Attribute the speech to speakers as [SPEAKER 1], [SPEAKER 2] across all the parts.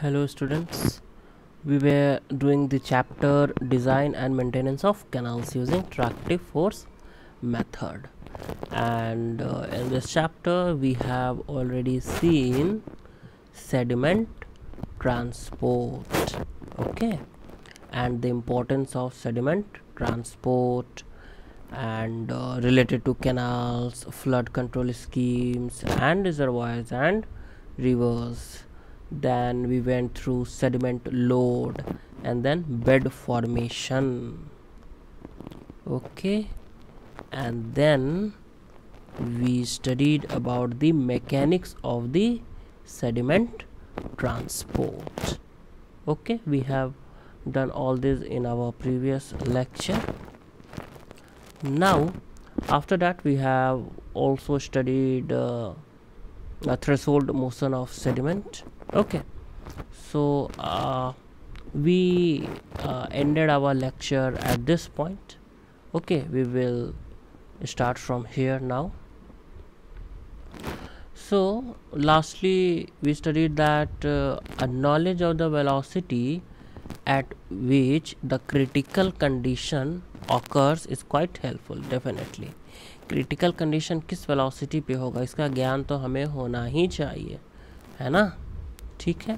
[SPEAKER 1] Hello students, we were doing the chapter design and maintenance of canals using tractive force method, and in this chapter we have already seen sediment transport, okay, and the importance of sediment transport and related to canals, flood control schemes and reservoirs and rivers. Then we went through sediment load and then bed formation, okay, and then we studied about the mechanics of the sediment transport. Okay, we have done all this in our previous lecture. Now after that we have also studied a threshold motion of sediment. Okay, so we ended our lecture at this point. Okay, we will start from here now. So lastly we studied that a knowledge of the velocity at which the critical condition occurs is quite helpful. Definitely critical condition किस velocity पे होगा इसका ज्ञान तो हमें होना ही चाहिए, है ना। ठीक है,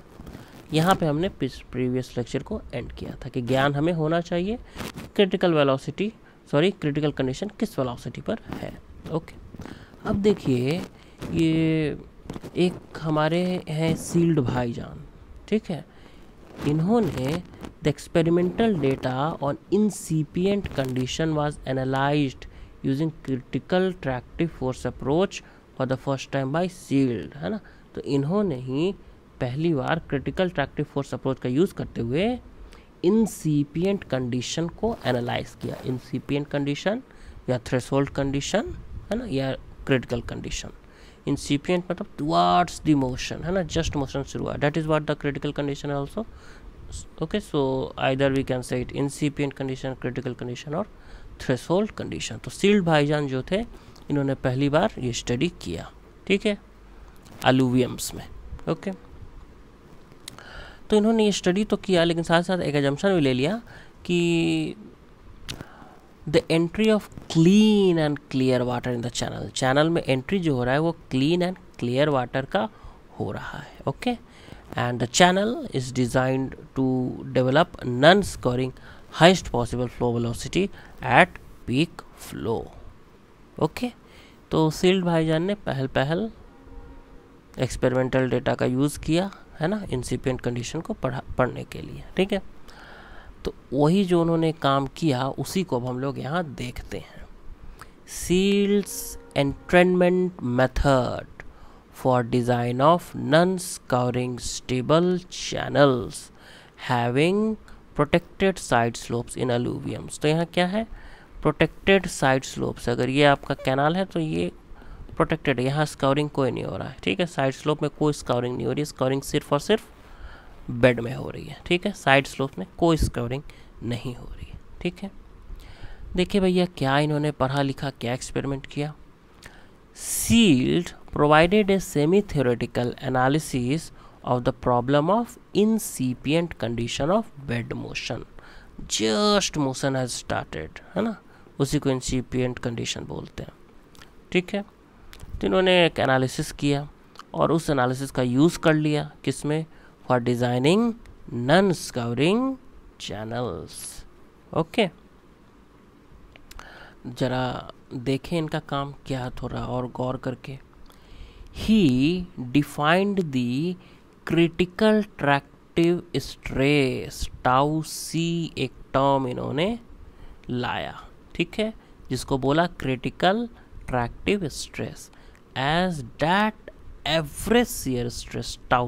[SPEAKER 1] यहाँ पे हमने प्रीवियस लेक्चर को एंड किया था कि ज्ञान हमें होना चाहिए क्रिटिकल कंडीशन किस वेलोसिटी पर है। ओके, अब देखिए ये एक हमारे हैं सील्ड भाईजान, ठीक है, इन्होंने the experimental data on incipient condition was analysed using critical tractive force approach for the first time by Shields, है ना। तो इन्होंने ही पहली बार क्रिटिकल ट्रैक्टिव फोर्स अप्रोच का यूज़ करते हुए इंसिपिएंट कंडीशन को एनालाइज किया। इंसिपिएंट कंडीशन या थ्रेशोल्ड कंडीशन, है ना, या क्रिटिकल कंडीशन। इंसिपिएंट मतलब टुवर्ड्स द मोशन, है ना, जस्ट मोशन शुरू हुआ, that is what the critical condition also. Okay, so either we can say it incipient condition, critical condition और थ्रेशोल्ड कंडीशन। तो सील्ड भाईजान जो थे इन्होंने पहली बार ये स्टडी किया, ठीक है, अलूवियम्स में। ओके, तो इन्होंने ये स्टडी तो किया लेकिन साथ साथ एक एजम्पशन भी ले लिया कि the entry of clean and clear water in the channel में एंट्री जो हो रहा है वो क्लीन एंड क्लियर वाटर का हो रहा है। Okay, and the channel is designed to develop non scouring highest possible flow velocity at peak flow. Okay, तो सील्ड भाईजान ने पहल एक्सपेरिमेंटल डेटा का यूज़ किया, है ना, इंसिपिएंट कंडीशन को पढ़ने के लिए, ठीक है। तो वही जो उन्होंने काम किया उसी को अब हम लोग यहाँ देखते हैं। Shields entrainment method for design of non scouring stable channels having protected side slopes in alluviums. तो यहाँ क्या है, प्रोटेक्टेड साइड स्लोप्स। अगर ये आपका कैनाल है तो ये प्रोटेक्टेड है, यहाँ स्कोरिंग कोई नहीं हो रहा है, ठीक है। साइड स्लोप में कोई स्कोरिंग नहीं हो रही है, स्कोरिंग सिर्फ और सिर्फ बेड में हो रही है, ठीक है। साइड स्लोप में कोई स्कोरिंग नहीं हो रही है, ठीक है। देखिए भैया क्या इन्होंने पढ़ा लिखा, क्या एक्सपेरिमेंट किया। Shields provided a semi theoretical analysis of the problem of incipient condition of bed motion, just motion has started, है ना, उसी को incipient condition बोलते हैं, ठीक है। तो इन्होंने एक एनालिसिस किया और उस एनालिसिस का यूज़ कर लिया किसमें, for designing non scouring channels. Okay, जरा देखें इनका काम क्या थोड़ा और गौर करके। He defined the critical tractive stress, tau C एक टर्म इन्होंने लाया, ठीक है, जिसको बोला critical tractive stress as that average shear stress tau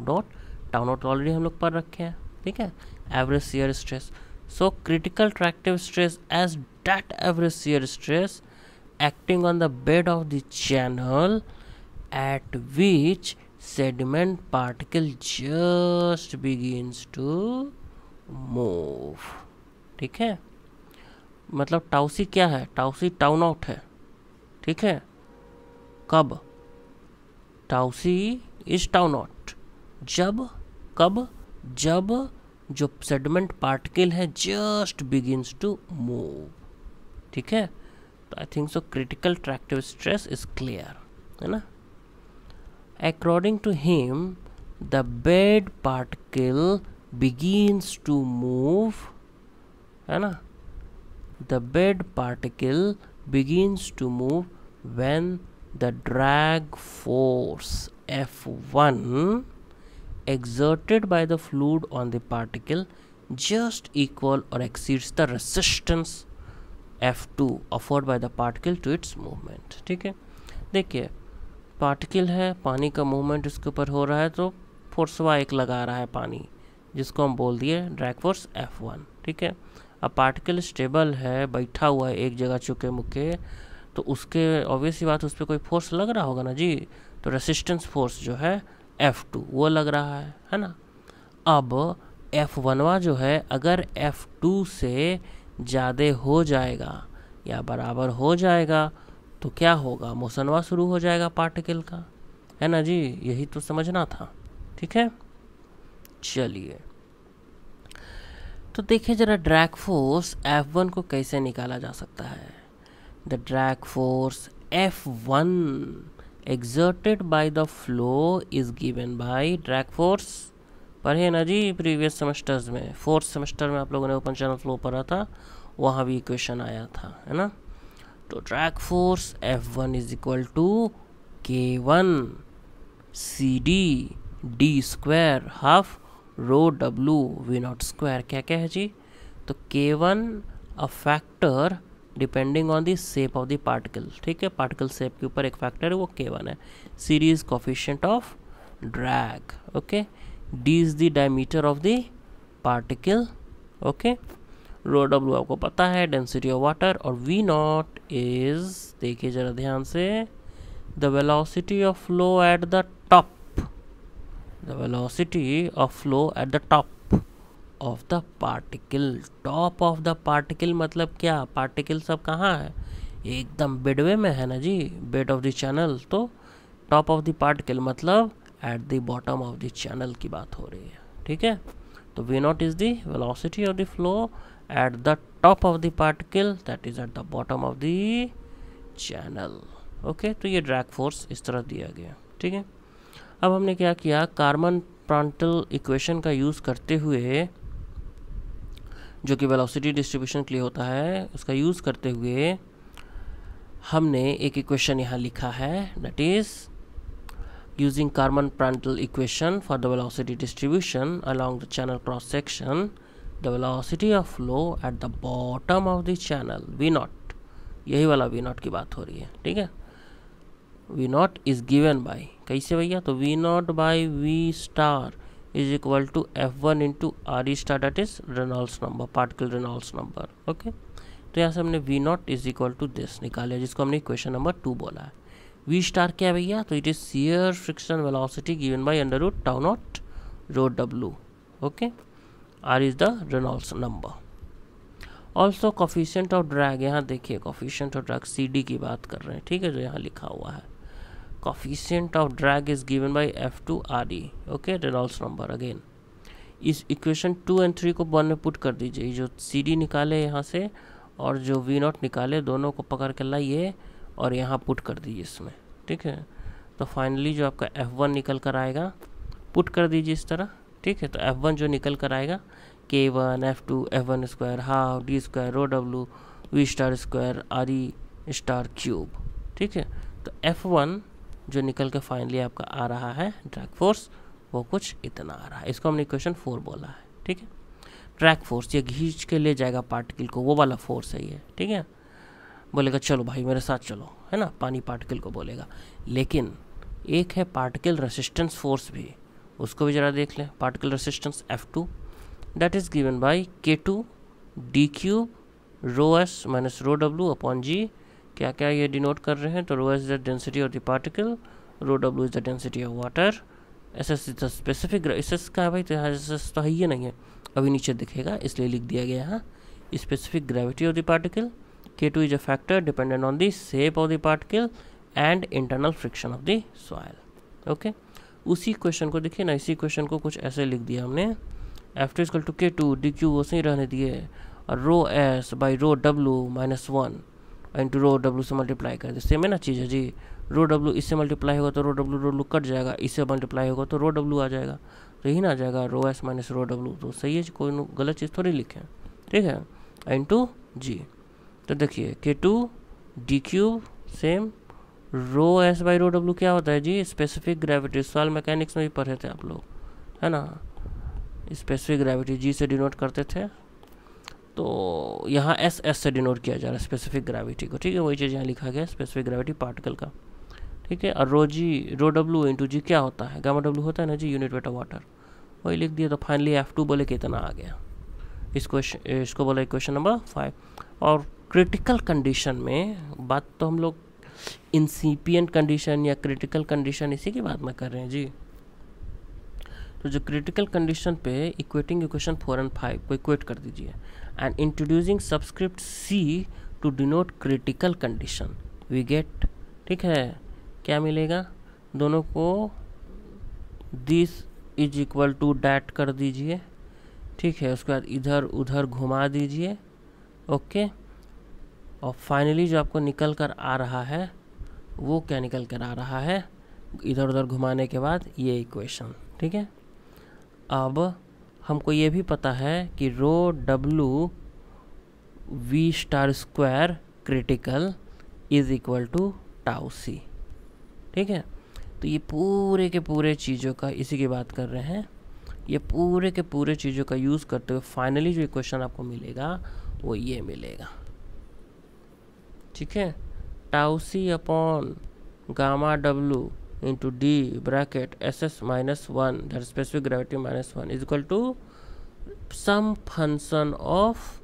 [SPEAKER 1] naught already हम लोग पढ़ रखे हैं, ठीक है, average shear stress. So critical tractive stress as that average shear stress acting on the bed of the channel at which sediment particle just begins to move, ठीक है। मतलब टाउसी क्या है, टाउसी टाउ नॉट है, ठीक है। कब, टाउसी इज टाउ नॉट, जब, कब, जब जो सेडिमेंट पार्टिकल है जस्ट बिगिंस टू मूव। ठीक है, तो I think so critical tractive stress is clear, है ना। According to him the bed particle begins to move, है ना, the bed particle begins to move when the drag force F1 exerted by the fluid on the particle just equal or exceeds the resistance F2 offered by the particle to its movement। ठीक है, देखिए particle है, पानी का movement इसके ऊपर हो रहा है, तो फोर्सवा एक लगा रहा है पानी, जिसको हम बोल दिए ड्रैग फोर्स F1। ठीक है, अब पार्टिकल स्टेबल है, बैठा हुआ है एक जगह चुके मुके, तो उसके ऑब्वियस ही बात उस पर कोई फोर्स लग रहा होगा ना जी, तो रेसिस्टेंस फोर्स जो है F2 वो लग रहा है ना। अब F1 जो है अगर F2 से ज़्यादा हो जाएगा या बराबर हो जाएगा तो क्या होगा, मोशनवा शुरू हो जाएगा पार्टिकल का, है ना जी, यही तो समझना था। ठीक है, चलिए तो देखिए जरा ड्रैग फोर्स F1 को कैसे निकाला जा सकता है। The drag force F1 exerted by the flow is given by drag force पढ़े ना जी प्रीवियस सेमेस्टर्स में, फोर्थ सेमेस्टर में आप लोगों ने ओपन चैनल फ्लो पढ़ा था, वहाँ भी इक्वेशन आया था, है ना। तो drag force F1 is equal to K1 CD D square half rho W V naught square. क्या क्या है जी, तो K1 a factor depending on the shape of the particle. ठीक है, पार्टिकल शेप के ऊपर एक फैक्टर है वो K1 है। Series coefficient of drag, okay. D is the diameter of the particle, okay. Rho W आपको पता है डेंसिटी ऑफ वाटर, और वी नॉट इज, देखिए जरा ध्यान से, the velocity of flow at the top, the velocity of flow at the top of the particle। top of the particle मतलब क्या, पार्टिकल सब कहाँ है, एकदम बेडवे में है ना जी, बेड ऑफ द चैनल। तो टॉप ऑफ द पार्टिकल मतलब at the bottom of the channel की बात हो रही है। ठीक है, तो V naught is the velocity of the flow at the top of the particle that is at the bottom of the channel. Okay, तो ये ड्रैग फोर्स इस तरह दिया गया। ठीक है, अब हमने क्या किया, कार्मन प्रांटल इक्वेशन का यूज़ करते हुए, जो कि वेलोसिटी डिस्ट्रीब्यूशन के लिए होता है, उसका यूज़ करते हुए हमने एक इक्वेशन यहाँ लिखा है, that is using Karman Prandtl equation for the velocity distribution along the channel cross section, the velocity of flow at the bottom of the channel V naught, यही वाला वी नॉट की बात हो रही है। ठीक है, V naught is given by, कैसे भैया, तो V naught by V star is equal to F1 into R E star, that is Reynolds number, particle Reynolds number. Okay, तो यहाँ से हमने V naught is equal to this निकाला, जिसको हमने इक्वेशन नंबर 2 बोला है। वी स्टार क्या है भैया, तो it is shear friction velocity given by under root tau naught rho W. Okay, R is the Reynolds number. Also coefficient of drag, यहाँ देखिए कोफिशिएंट ऑफ ड्रैग CD की बात कर रहे हैं। ठीक है, जो यहाँ लिखा हुआ है, coefficient of drag is given bye F2 RE, okay, Reynolds number. Again इस इक्वेशन 2 और 3 को 1 में पुट कर दीजिए, जो CD निकाले यहाँ से और जो V नॉट निकाले, दोनों को पकड़ कर लाइए और यहाँ पुट कर दीजिए इसमें। ठीक है, तो फाइनली जो आपका F1 निकल कर आएगा, पुट कर दीजिए इस तरह। ठीक है, तो F1 जो निकल कर आएगा K1 F2 F1 square half D square rho W V star square RE star cube. ठीक है, तो F1 जो निकल के फाइनली आपका आ रहा है ड्रैग फोर्स, वो कुछ इतना आ रहा है। इसको हमने इक्वेशन 4 बोला है। ठीक है, ड्रैग फोर्स ये खींच के ले जाएगा पार्टिकल को, वो वाला फोर्स है ये। ठीक है, बोलेगा चलो भाई मेरे साथ चलो, है ना, पानी पार्टिकल को बोलेगा। लेकिन एक है पार्टिकल रेसिस्टेंस फोर्स भी, उसको भी ज़रा देख लें। Particle resistance F2 that is given by K2 D cube rho S minus rho W upon G। क्या क्या ये डिनोट कर रहे हैं, तो rho S is the density of the particle, rho W is the density of water, S S is the specific, S S का है भाई, तो यहाँ एस एस तो है ही नहीं है, अभी नीचे दिखेगा इसलिए लिख दिया गया है specific gravity of the particle. K2 is a factor dependent on the shape of the particle and internal friction of the soil. Okay, उसी क्वेश्चन को देखिए ना, इसी क्वेश्चन को कुछ ऐसे लिख दिया हमने, F2 equal to K2 DQ वैसे ही रहने दिए, और rho S by rho W minus 1 into rho W से मल्टीप्लाई कर दे। सेम है ना चीज़ है जी, रो डब्लू इससे मल्टीप्लाई होगा तो रो डब्लू कट जाएगा, इससे मल्टीप्लाई होगा तो रो डब्लू आ जाएगा, तो यही ना आ जाएगा rho S minus rho W. तो सही है, कोई गलत चीज़ थोड़ी लिखे, ठीक है, इंटू जी। तो देखिए K2 D cube same, rho S by rho W क्या होता है जी, स्पेसिफिक ग्रेविटी, सॉइल मैकेनिक्स में भी पढ़े थे आप लोग, है ना, स्पेसिफिक ग्रेविटी जी से डिनोट करते थे, तो यहाँ एस से डिनोट किया जा रहा है स्पेसिफिक ग्रेविटी को, ठीक है, वही चीज़ यहाँ लिखा गया स्पेसिफिक ग्रेविटी पार्टिकल का, ठीक है। और रो डब्लू इंटू जी क्या होता है, गामा डब्लू होता है ना जी, यूनिट वेट ऑफ वाटर, वही लिख दिया। तो फाइनली F2 बोले कितना आ गया, इसको बोला क्वेश्चन नंबर 5। और क्रिटिकल कंडीशन में बात तो हम लोग इंसिपिएंट कंडीशन या क्रिटिकल कंडीशन इसी की बात में कर रहे हैं जी। तो जो क्रिटिकल कंडीशन पे इक्वेटिंग इक्वेशन 4 और 5 को इक्वेट कर दीजिए, and introducing subscript C to denote critical condition we get, ठीक है, क्या मिलेगा, दोनों को this is equal to that कर दीजिए, ठीक है, उसके बाद इधर उधर घुमा दीजिए, ओके। और फाइनली जो आपको निकल कर आ रहा है वो क्या निकल कर आ रहा है, इधर उधर घुमाने के बाद ये इक्वेशन, ठीक है। अब हमको ये भी पता है कि rho W V star square critical is equal to tau C, ठीक है। तो ये पूरे के पूरे चीज़ों का इसी की बात कर रहे हैं, ये पूरे के पूरे चीज़ों का यूज़ करते हुए फाइनली जो इक्वेशन आपको मिलेगा वो ये मिलेगा, ठीक है, tau C upon gamma W into D bracket S S minus 1 that specific gravity minus 1 is equal to some function of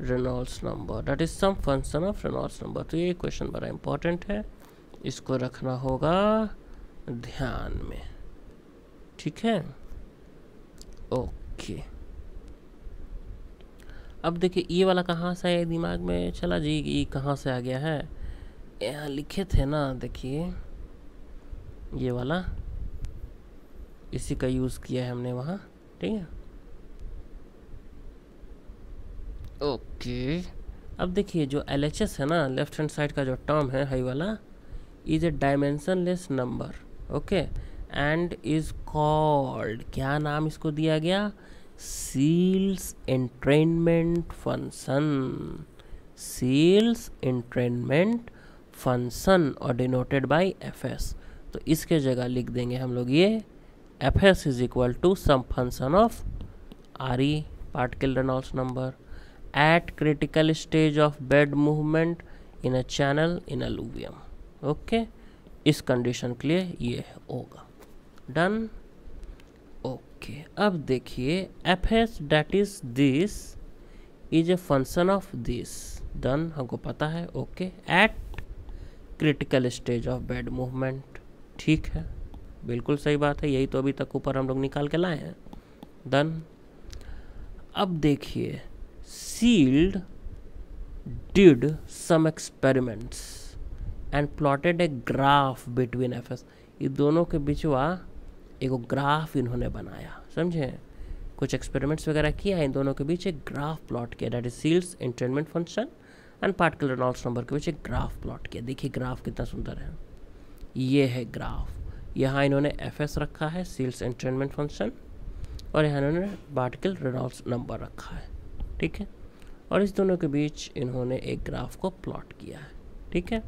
[SPEAKER 1] Reynolds number, that is some function of Reynolds number. तो ये question बड़ा important है, इसको रखना होगा ध्यान में, ठीक है, ओके। अब देखिए ये वाला कहाँ से आया दिमाग में, चला जी, ये कहाँ से आ गया है, यहाँ लिखे थे ना, देखिए ये वाला, इसी का यूज़ किया है हमने वहाँ, ठीक है, ओके। अब देखिए जो LHS है ना, लेफ्ट हैंड साइड का जो टर्म है हाई वाला, is a dimensionless number, okay, and is called, क्या नाम इसको दिया गया, Shields entrainment function, Shields entrainment function और डिनोटेड बाय FS। तो इसके जगह लिख देंगे हम लोग ये FS is equal to some function of RE particle Reynolds number at critical stage of bed movement in a channel in alluvium, okay. इस कंडीशन के लिए ये होगा, डन, ओके। अब देखिए FS that is this is a function of this, done, हमको पता है, okay, at critical stage of bed movement, ठीक है, बिल्कुल सही बात है, यही तो अभी तक ऊपर हम लोग निकाल के लाए हैं, डन। अब देखिए Shields did some experiments and plotted a graph between FS, ये दोनों के बीचवा एक ग्राफ इन्होंने बनाया, समझे, कुछ एक्सपेरिमेंट्स वगैरह किया, इन दोनों के बीच एक ग्राफ प्लॉट किया, that is Shields entrainment function and particle Reynolds number के बीच एक ग्राफ प्लॉट किया। देखिए ग्राफ कितना सुंदर है, ये है ग्राफ, यहाँ इन्होंने FS रखा है सील्स एंट्रेनमेंट फंक्शन, और यहाँ इन्होंने पार्टिकल रेनॉल्ड्स नंबर रखा है, ठीक है, और इस दोनों के बीच इन्होंने एक ग्राफ को प्लॉट किया है, ठीक है।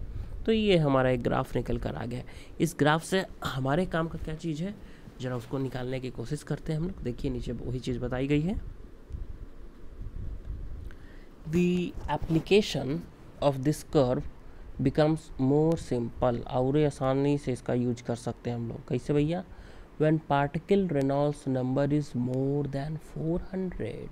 [SPEAKER 1] तो ये हमारा एक ग्राफ निकल कर आ गया। इस ग्राफ से हमारे काम का क्या चीज़ है, जरा उसको निकालने की कोशिश करते हैं हम लोग। देखिए नीचे वही चीज़ बताई गई है, the application of this curve becomes more simple, और आसानी से इसका यूज कर सकते हैं हम लोग। कैसे भैया, when particle Reynolds number is more than 400,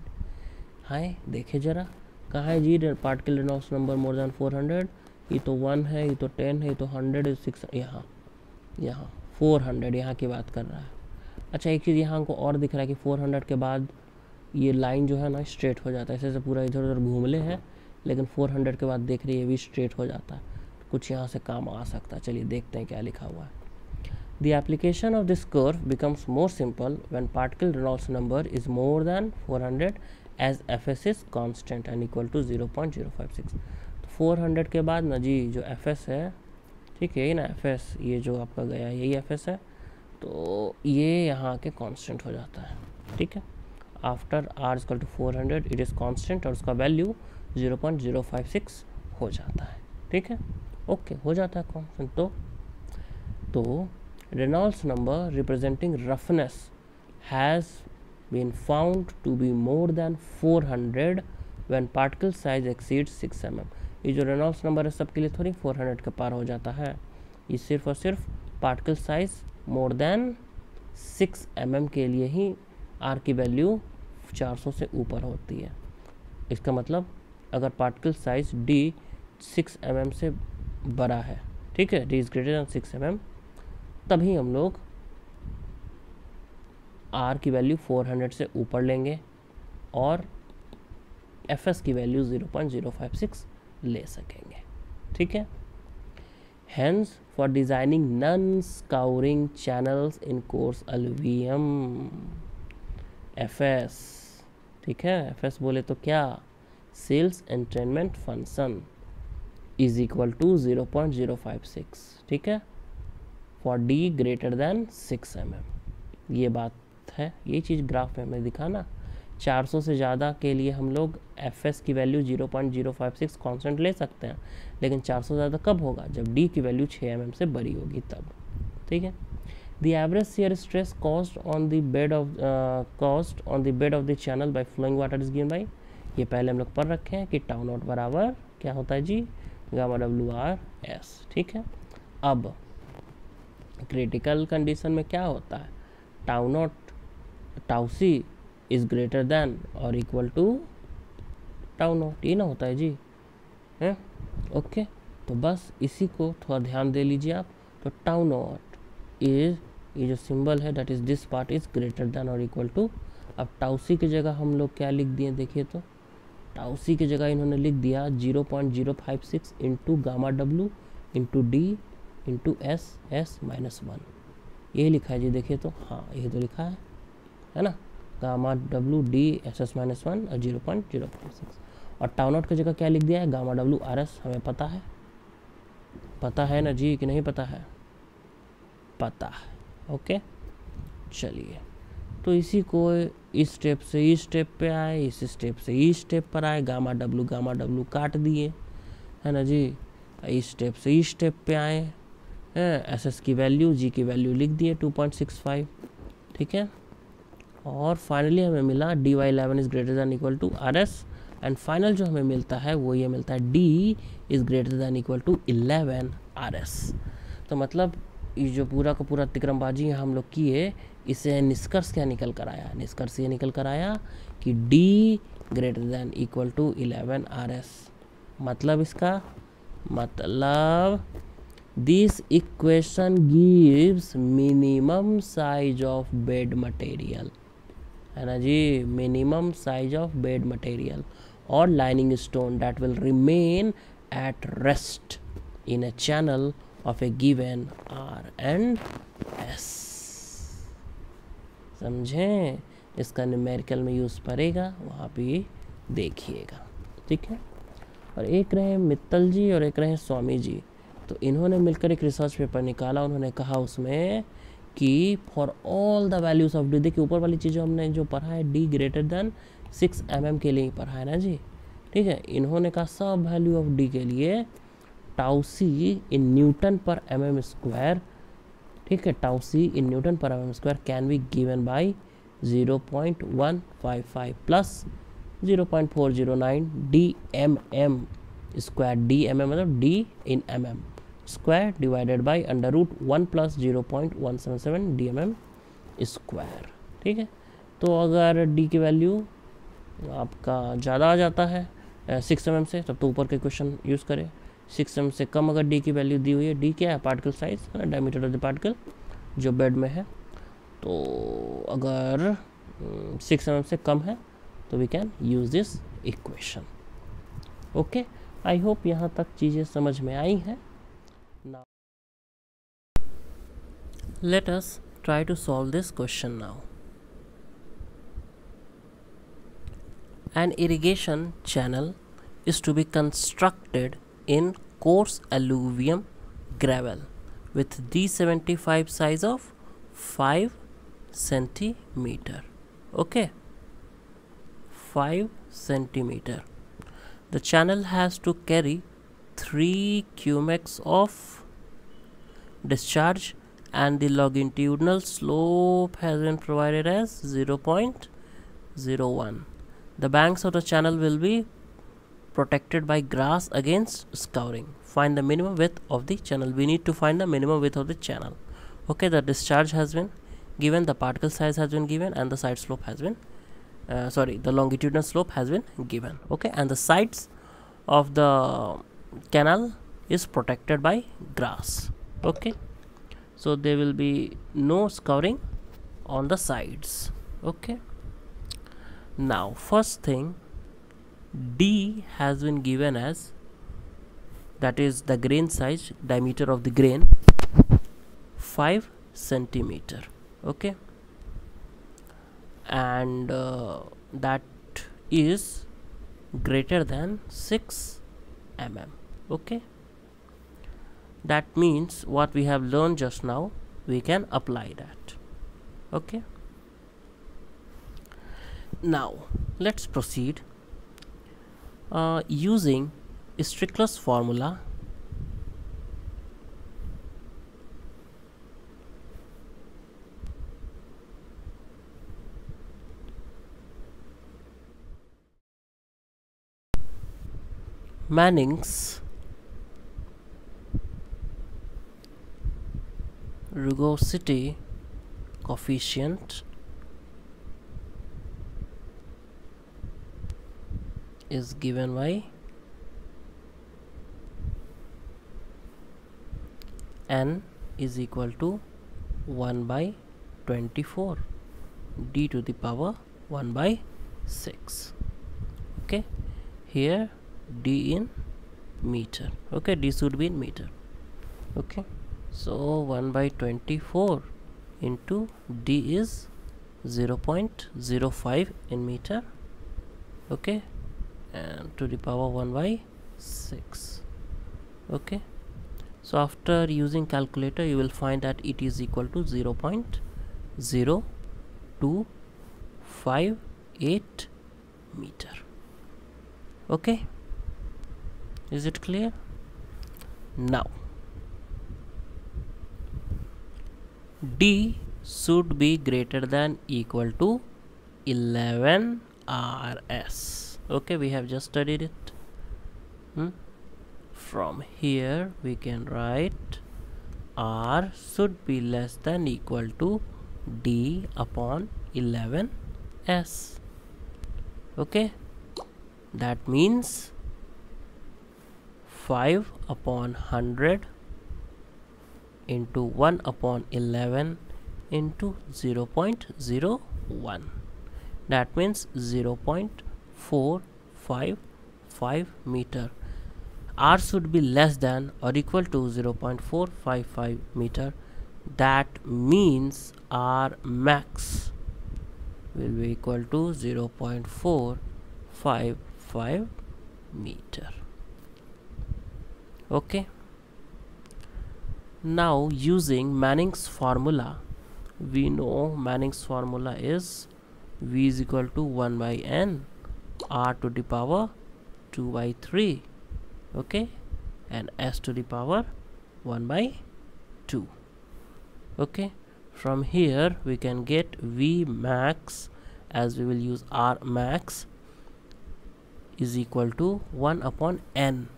[SPEAKER 1] हाय देखे जरा, कहाँ है जी particle Reynolds number more than 400, ये तो 1 है, ये तो 10 है, ये तो 100, 6, यहाँ 400 यहाँ की बात कर रहा है। अच्छा एक चीज़ यहाँ हमको और दिख रहा है कि 400 के बाद ये लाइन जो है ना स्ट्रेट हो जाता है, ऐसे पूरा इधर उधर घूमले है, लेकिन 400 के बाद देख रही है ये भी स्ट्रेट हो जाता है, कुछ यहाँ से काम आ सकता है। चलिए देखते हैं क्या लिखा हुआ है। The application of this curve becomes more simple when particle Reynolds number is more than 400 as fs is constant and equal to 0.056. तो 400 के बाद ना जी जो fs है, ठीक है, ना fs ये जो आपका गया यही fs है, तो ये यहाँ के कांस्टेंट हो जाता है, ठीक है। After r equal to 400 it is constant और उसका वैल्यू 0.056 हो जाता है, ठीक है, ओके, हो जाता है कांस्टेंट। तो Reynolds number representing roughness has been found to be more than 400 when particle size exceeds 6 mm। ये जो Reynolds number है सबके लिए थोड़ी 400 के पार हो जाता है, ये सिर्फ और सिर्फ particle size more than 6 mm के लिए ही R की वैल्यू 400 से ऊपर होती है। इसका मतलब अगर पार्टिकल साइज D 6 mm से बड़ा है, ठीक है, D is greater than 6 mm, तभी हम लोग R की वैल्यू 400 से ऊपर लेंगे और Fs की वैल्यू 0.056 ले सकेंगे, ठीक है। Hence for designing non-scouring channels in coarse alluvium, Fs, ठीक है, Fs बोले तो क्या, Shields entrainment function is equal to 0.056, ठीक है, for D greater than 6 mm। ये बात है, ये चीज़ ग्राफ में हमें दिखाना। 400 से ज़्यादा के लिए हम लोग Fs की वैल्यू 0.056 कांस्टेंट ले सकते हैं, लेकिन 400 से ज़्यादा कब होगा, जब D की वैल्यू 6 mm से बड़ी होगी तब, ठीक है। The average shear stress cast on the bed of the channel by flowing water is given by, ये पहले हम लोग पढ़ रखे हैं कि टाउ नॉट बराबर क्या होता है जी, गामा WRS, ठीक है। अब क्रिटिकल कंडीशन में क्या होता है, tau c is greater than और इक्वल टू टाउ नॉट, ये ना होता है जी, हैं, ओके। तो बस इसी को थोड़ा ध्यान दे लीजिए आप। तो टाउ नॉट इज, ये जो सिंबल है that is this part is greater than और इक्वल टू, अब टाउ सी की जगह हम लोग क्या लिख दिए, देखिए तो टाउ सी की जगह इन्होंने लिख दिया 0.056 into gamma W into D into S -1, ये लिखा है जी, देखिए तो, हाँ ये तो लिखा है ना, गामा W D SS -1 और 0.056, और टाउ नॉट की जगह क्या लिख दिया है, गामा WRS, हमें पता है ना जी कि नहीं पता है, पता है, ओके। चलिए, तो इसी को इस स्टेप से इस स्टेप पे आए, इस स्टेप से इस स्टेप पर आए, गामा W काट दिए, है ना जी, इस स्टेप से इस स्टेप पे आए हैं, SS की वैल्यू, G की वैल्यू लिख दिए 2.65, ठीक है। और फाइनली हमें मिला dy11 is greater than equal to RS, and final जो हमें मिलता है वो ये मिलता है D is greater than equal to 11 RS। तो मतलब ये जो पूरा का पूरा तिक्रमबाजी हम लोग किए, इसे निष्कर्ष क्या निकल कर आया, निष्कर्ष ये निकल कर आया कि D greater than equal to 11 RS। मतलब इसका मतलब this equation gives minimum size of bed material, है ना जी, minimum size of bed material और lining stone that will remain at rest in a channel of a given R and S। समझें, इसका numerical में यूज़ पड़ेगा, वहाँ पे देखिएगा, ठीक है। और एक रहे मित्तल जी और एक रहे स्वामी जी, तो इन्होंने मिलकर एक रिसर्च पेपर निकाला, उन्होंने कहा उसमें कि for all the values of D, देखिए ऊपर वाली चीज़ हमने जो पढ़ा है D ग्रेटर देन 6 mm के लिए ही पढ़ा है ना जी, ठीक है। इन्होंने कहा सब वैल्यू ऑफ D के लिए tau c in newton per mm square, ठीक है, tau c in newton per mm square can be given by 0.155 plus 0.409 dmm square, dmm मतलब d in mm square divided by under root 1 plus 0.177 dmm square, ठीक है। तो अगर d की value आपका ज़्यादा आ जाता है 6 mm से, तब तो ऊपर के क्वेश्चन यूज़ करें। 6 mm से कम अगर D की वैल्यू दी हुई है, D क्या है, पार्टिकल साइज है ना, डायमीटर ऑफ द पार्टिकल जो बेड में है, तो अगर 6 mm से कम है तो we can use this equation, okay. I hope यहाँ तक चीज़ें समझ में आई हैं। Let us try to solve this question now. An irrigation channel is to be constructed in coarse alluvium gravel with D75 size of 5 centimeter. Okay, 5 centimeter. The channel has to carry 3 cumecs of discharge and the longitudinal slope has been provided as 0.01. The banks of the channel will be protected by grass against scouring. Find the minimum width of the channel. We need to find the minimum width of the channel. Okay, the discharge has been given, the particle size has been given, and the side slope has been the longitudinal slope has been given. Okay, and the sides of the canal is protected by grass. Okay, so there will be no scouring on the sides. Okay, now first thing, D has been given as, that is the grain size, diameter of the grain, 5 centimeter. Okay, and that is greater than 6 mm. Okay, that means what we have learned just now, we can apply that. Okay, now let's proceed. Using Strickler's formula, Manning's rugosity coefficient is given by n is equal to 1 by 24 d to the power 1 by 6. Okay, here d in meter. Okay, d should be in meter. Okay, so 1 by 24 into d is 0.05 in meter. Okay, and to the power 1 by 6. Okay, so after using calculator you will find that it is equal to 0.0258 meter. Okay, is it clear? Now D should be greater than equal to 11 RS. Okay, we have just studied it. From here we can write R should be less than equal to D upon 11 S. Okay, that means 5 upon 100 into 1 upon 11 into 0.01. That means 0.455 meter. R should be less than or equal to 0.455 meter. That means R max will be equal to 0.455 meter. Okay, now using Manning's formula, we know Manning's formula is V is equal to 1 by n R to the power 2 by 3. Okay, and S to the power 1 by 2. Okay, from here we can get V max, as we will use R max, is equal to 1 upon n,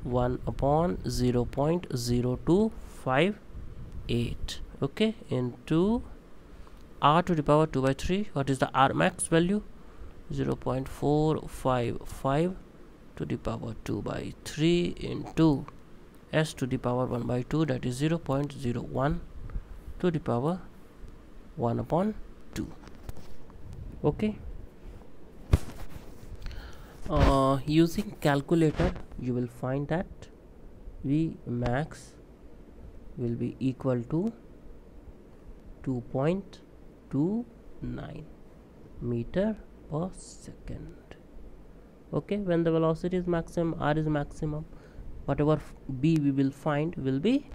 [SPEAKER 1] 1 upon 0.0258. Okay, into R to the power 2 by 3. What is the R max value? 0.455 to the power 2 by 3 into S to the power 1 by 2, that is 0.01 to the power 1 upon 2. Okay, using calculator you will find that V max will be equal to 2.29 meter per second. Okay, when the velocity is maximum, r is maximum, whatever b we will find will be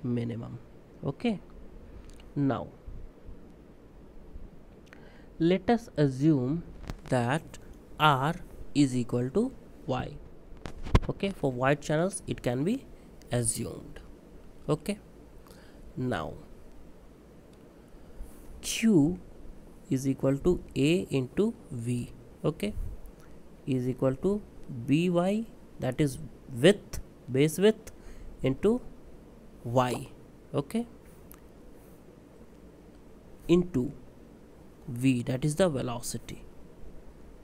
[SPEAKER 1] minimum. Okay, now let us assume that r is equal to y. Okay, for wide channels it can be assumed. Okay, now q is equal to a into v. Okay, is equal to by, that is width, base width, into y. Okay, into v, that is the velocity,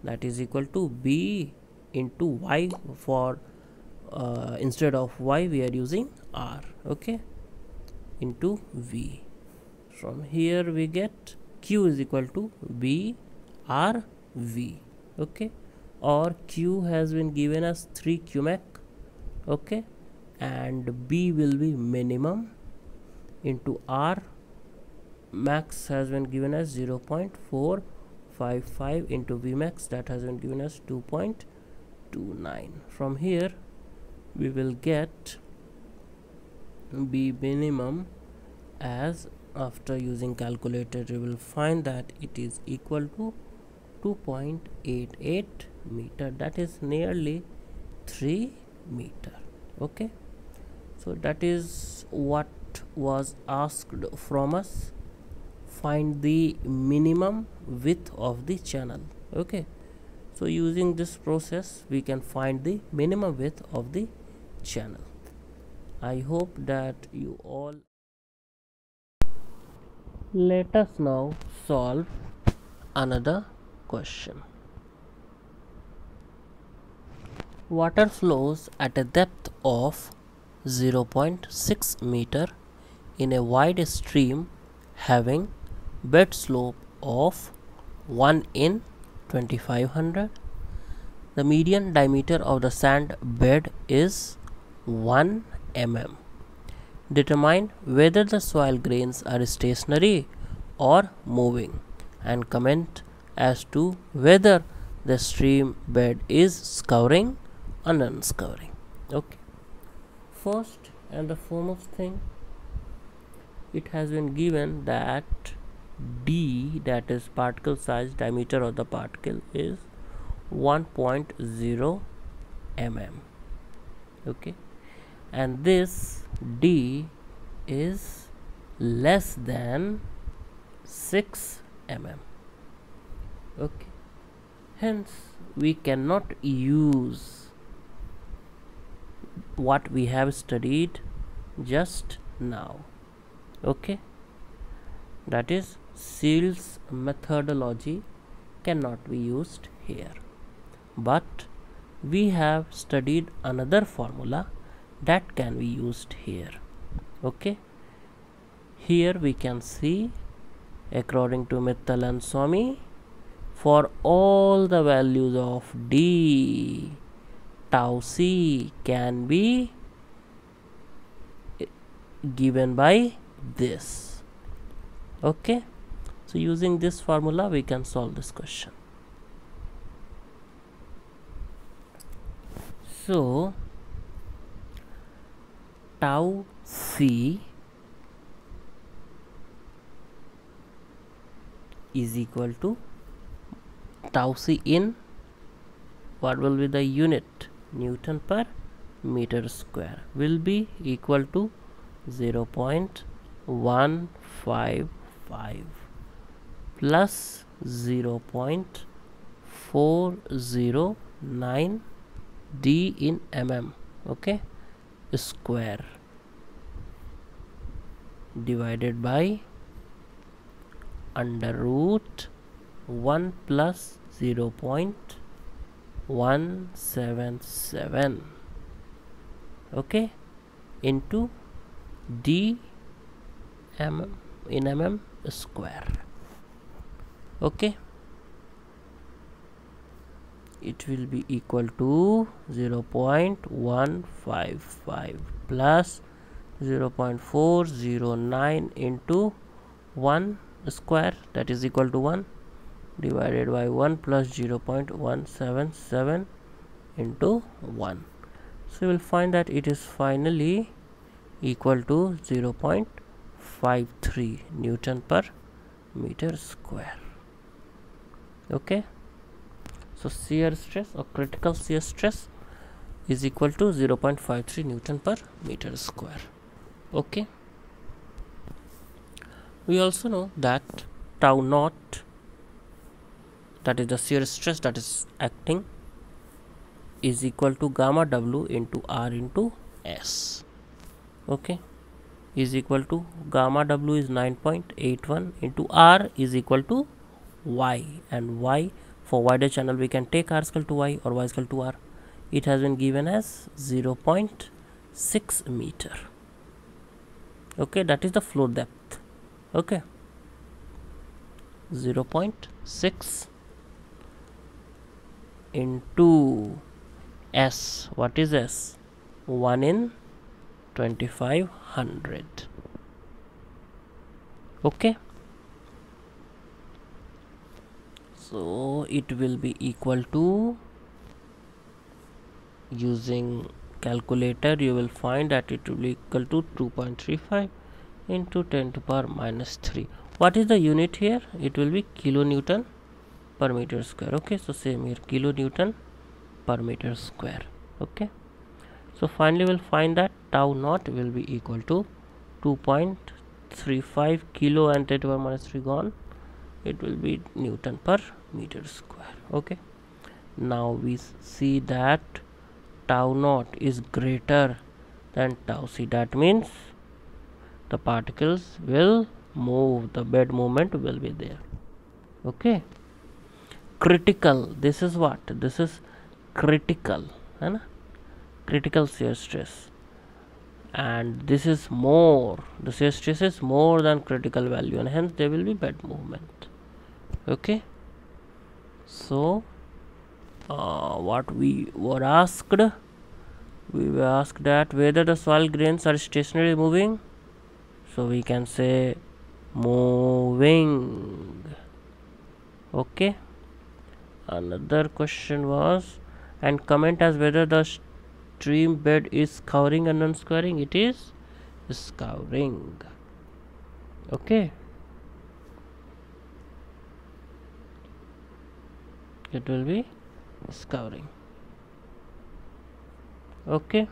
[SPEAKER 1] that is equal to b into y. For instead of y we are using r. Okay, into v. From here we get q is equal to b r v. Okay, or q has been given as 3 qmac. Okay, and b will be minimum, into r max has been given as 0.455 into v max, that has been given as 2.29. From here we will get b minimum as, after using calculator we will find that it is equal to 2.88 meter, that is nearly 3 meter. Okay, so that is what was asked from us. Find the minimum width of the channel. Okay, so using this process we can find the minimum width of the channel. I hope that you all. Let us now solve another question. Water flows at a depth of 0.6 meter in a wide stream having bed slope of 1 in 2500. The median diameter of the sand bed is 1 mm. Determine whether the soil grains are stationary or moving, and comment as to whether the stream bed is scouring or unscouring. Okay, first and the foremost thing, it has been given that d, that is particle size, diameter of the particle, is 1.0 mm. Okay, and this d is less than 6 mm. Okay, hence we cannot use what we have studied just now. Okay, that is Searle's methodology cannot be used here, but we have studied another formula that can be used here. Okay, here we can see, according to Mittal and Swami, for all the values of d, tau c can be given by this. Okay, so using this formula we can solve this question. So tau c is equal to, tau c in what will be the unit, Newton per meter square, will be equal to 0.155 plus 0.409 d in mm. Okay, square, divided by under root 1 plus 0.177. Okay, into d mm in mm square. Okay, it will be equal to 0.155 plus 0.409 into 1 square, that is equal to 1, divided by 1 plus 0.177 into 1. So you will find that it is finally equal to 0.53 Newton per meter square. Okay, so shear stress or critical shear stress is equal to 0.53 Newton per meter square. Okay, we also know that tau naught, that is the shear stress that is acting, is equal to gamma w into r into s. Okay, is equal to gamma w is 9.81 into r is equal to y, and y, for wider channel we can take r is equal to y or y is equal to r. It has been given as 0.6 meter. Okay, that is the flow depth. Okay, 0.6 into s. What is s? 1 in 2500. Okay, so it will be equal to, using calculator you will find that it will be equal to 2.35 into 10 to power minus 3. What is the unit here? It will be kilonewton per meter square. Okay, so same here, kilonewton per meter square. Okay, so finally we'll find that tau naught will be equal to 2.35 kilo and 10 to power minus 3 gone. It will be Newton per meter square. Okay, now we see that tau naught is greater than tau c. That means the particles will move, the bed movement will be there. Okay, critical, this is what? This is critical, है ना? Critical shear stress, and this is more, the shear stress is more than critical value, and hence there will be bed movement. Okay, so what we were asked, that whether the soil grains are stationary moving, so we can say moving. Okay, another question was, and comment as whether the stream bed is scouring and non-scouring. It is scouring. Okay, it will be scouring. Okay.